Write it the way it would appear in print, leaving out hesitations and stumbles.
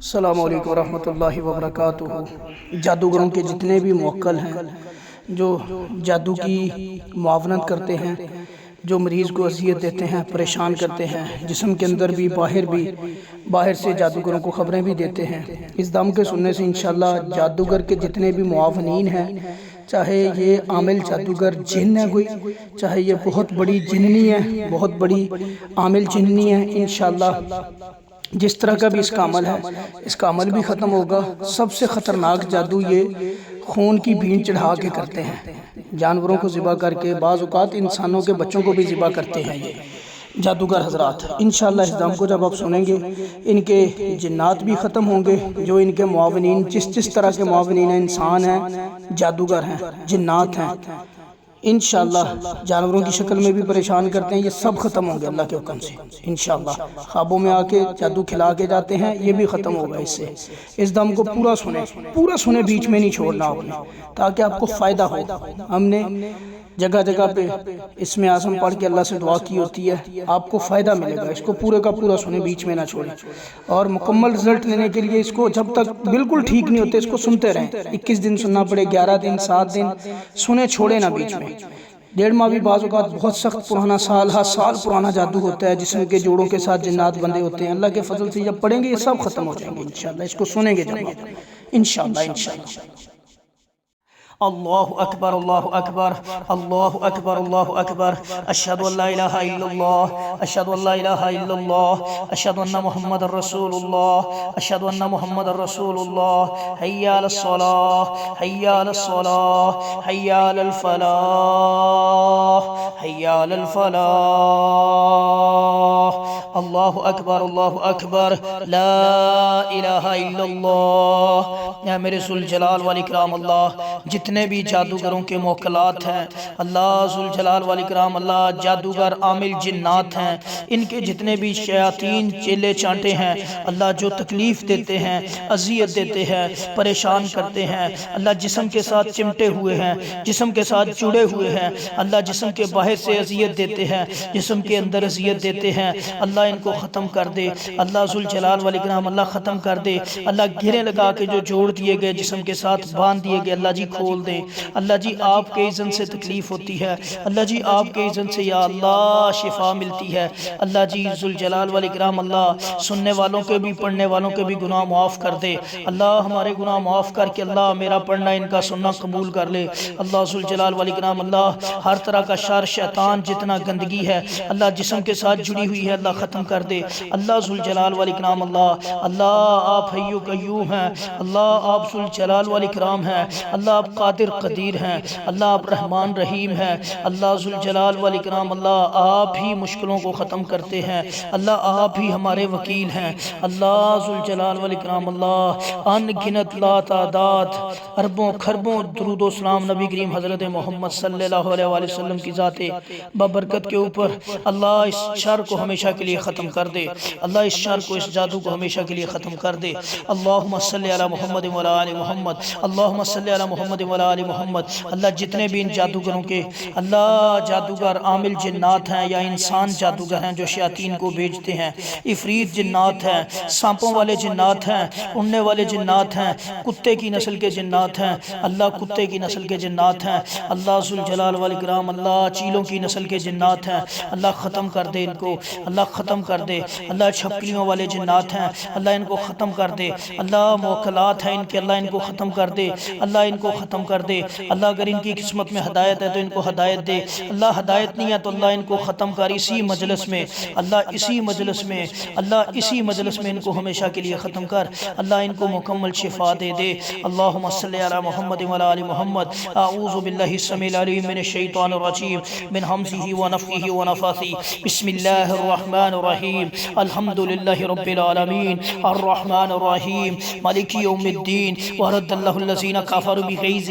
السلام علیکم ورحمۃ اللہ وبرکاتہ۔ جادوگروں کے جتنے بھی موکل ہیں جو جادو کی معاونت کرتے ہیں، جو مریض کو اذیت دیتے ہیں، پریشان کرتے ہیں، جسم کے اندر بھی باہر سے جادوگروں کو خبریں بھی دیتے ہیں، اس دم کے سننے سے انشاءاللہ جادوگر کے جتنے بھی معاونین ہیں، چاہے یہ عامل جادوگر جن ہے کوئی، چاہے یہ بہت بڑی جننی ہے، بہت بڑی عامل جننی ہے، انشاءاللہ جس طرح کا بھی اس کا عمل ہے، اس کا عمل بھی ختم ہوگا۔ سب سے خطرناک جادو یہ خون کی بھیڑ چڑھا کے کرتے ہیں، جانوروں کو ذبح کر کے، بعض اوقات انسانوں کے بچوں کو بھی ذبح کرتے ہیں یہ جادوگر حضرات۔ انشاءاللہ اس دم کو جب آپ سنیں گے، ان کے جنات بھی ختم ہوں گے، جو ان کے معاونین جس طرح کے معاونین ہیں، انسان ہیں، جادوگر ہیں، جنات ہیں، انشاءاللہ جانوروں کی شکل میں بھی پریشان کرتے ہیں، یہ سب ختم ہوں گے اللہ کے حکم سے انشاءاللہ۔ خوابوں میں آ کے جادو کھلا کے جاتے ہیں، یہ بھی ختم ہوگا اس سے۔ اس دم کو پورا سنیں، بیچ میں نہیں چھوڑنا آپ نے، تاکہ آپ کو فائدہ ہو۔ ہم نے جگہ جگہ پہ اسم اعظم پڑھ کے اللہ سے دعا کی ہوتی ہے، آپ کو فائدہ ملے گا۔ اس کو پورے کا پورا سنیں، بیچ میں نہ چھوڑیں، اور مکمل رزلٹ لینے کے لیے اس کو جب تک بالکل ٹھیک نہیں ہوتے اس کو سنتے رہیں۔ 21 دن سننا پڑے، 11 دن، 7 دن سنیں، چھوڑیں نہ بیچ میں۔ 1.5 ماہ بھی بعض اوقات بہت سخت پرانا سال پرانا جادو ہوتا ہے، جسم کے جوڑوں کے ساتھ جنات بندے ہوتے ہیں، اللہ کے فضل سے جب پڑھیں گے یہ سب ختم ہو جائیں گے انشاءاللہ۔ اس کو سنیں گے جب آپ انشاءاللہ۔ اللہ اکبر، اللہ اکبر، اللہ اکبر، اللہ اکبر، اشہد ان لا الہ الا اللہ، اشہد ان لا الہ الا اللہ، اشہد ان محمد الرسول اللہ، اشہد ان محمد الرسول اللہ، حی علی الصلاۃ، حی علی الصلاۃ، حی علی الفلاح، حی علی الفلاح، اللہ اکبر، اللہ اکبر، لا الہ الا اللہ۔ یا میرے ذوالجلال والاکرام اللہ، جتنے بھی جادوگروں کے موکلات ہیں اللہ ذوالجلال والاکرام اللہ، جادوگر عامل جنات ہیں، ان کے جتنے بھی شیاطین چیلے چانٹے ہیں اللہ، جو تکلیف دیتے ہیں، اذیت دیتے ہیں، پریشان کرتے ہیں اللہ، جسم کے ساتھ چمٹے ہوئے ہیں، جسم کے ساتھ جڑے ہوئے ہیں اللہ، جسم کے باہر سے اذیت دیتے ہیں، جسم کے اندر اذیت دیتے ہیں اللہ، ان کو ختم کر دے اللہ ذوالجلال والاکرام اللہ، ختم کر دے اللہ۔ گھیرے لگا کے جو جوڑ دیے گئے، جسم کے ساتھ باندھ دیے گئے اللہ جی، کھول دیں اللہ جی۔ آپ کے اذن سے تکلیف ہوتی ہے اللہ جی، آپ کے اذن سے یا اللہ شفا ملتی ہے اللہ جی ذوالجلال والاکرام اللہ۔ سننے والوں کے بھی پڑھنے والوں کے بھی گناہ معاف کر دے اللہ، ہمارے گناہ معاف کر کے اللہ میرا پڑھنا ان کا سننا قبول کر لے اللہ ذوالجلال والاکرام اللہ۔ ہر طرح کا شر شیطان جتنا گندگی ہے اللہ، جسم کے ساتھ جڑی ہوئی ہے اللہ، ختم کر دے اللہ ذوالجلال والاکرام اللہ۔ اللہ آپ حی و قیوم ہیں اللہ، آپ ذوالجلال والاکرام ہیں اللہ، آپ قادر قدیر ہیں اللہ، آپ رحمان رحیم ہیں اللہ ذوالجلال والاکرام اللہ۔ آپ ہی مشکلوں کو ختم کرتے ہیں اللہ، آپ ہی ہمارے وکیل ہیں اللہ ذوالجلال والاکرام اللہ۔ ان گنت لا تعداد اربوں خربوں درود و سلام نبی کریم حضرت محمد صلی اللہ علیہ وآلہ وسلم کی ذات بابرکت کے اوپر اللہ، اس شر کو ہمیشہ کے لیے ختم کر دے اللہ، اس شر کو، اس جادو کو ہمیشہ کے لیے ختم کر دے۔ اللہم صلی علی محمد وعلی آل محمد، اللہم صلی علی محمد وعلی آل محمد اللہ۔ جتنے بھی ان جادوگروں کے اللہ جادوگر عامل جنات ہیں یا انسان جادوگر ہیں جو شیاطین کو بھیجتے ہیں، عفریت جنات ہیں، سانپوں والے جنات ہیں، اڑنے والے جنات ہیں، کتے کی نسل کے جنات ہیں اللہ، کتے کی نسل کے جنات ہیں اللہ ذوالجلال والاکرام اللہ، چیلوں کی نسل کے جنات ہیں اللہ، ختم کر دے ان کو اللہ، ختم کر دے اللہ۔ چھپکلیوں والے جنات ہیں اللہ، ان کو ختم کر دے اللہ۔ موکلات ہیں ان کے اللہ، ان کو ختم کر دے اللہ، ان کو ختم کر دے اللہ۔ اگر ان کی قسمت میں ہدایت ہے تو ان کو ہدایت دے اللہ، ہدایت نہیں ہے تو اللہ ان کو ختم کر اسی مجلس میں اللہ، اسی مجلس میں اللہ، اسی مجلس میں ان کو ہمیشہ کے لیے ختم کر اللہ، ان کو مکمل شفا دے دے۔ اللہم صلی علی محمد وعلی آل محمد۔ اعوذ باللہ السمیع العلیم من الشیطان الرجیم من ہمزہ ونفخہ ونفثہ، بسم اللہ الرحمن الرحیم، الحمد للہ رب العالمین، الرحمن الرحیم، مالک یوم الدین، ورد اللہ الذین کفروا بغیظ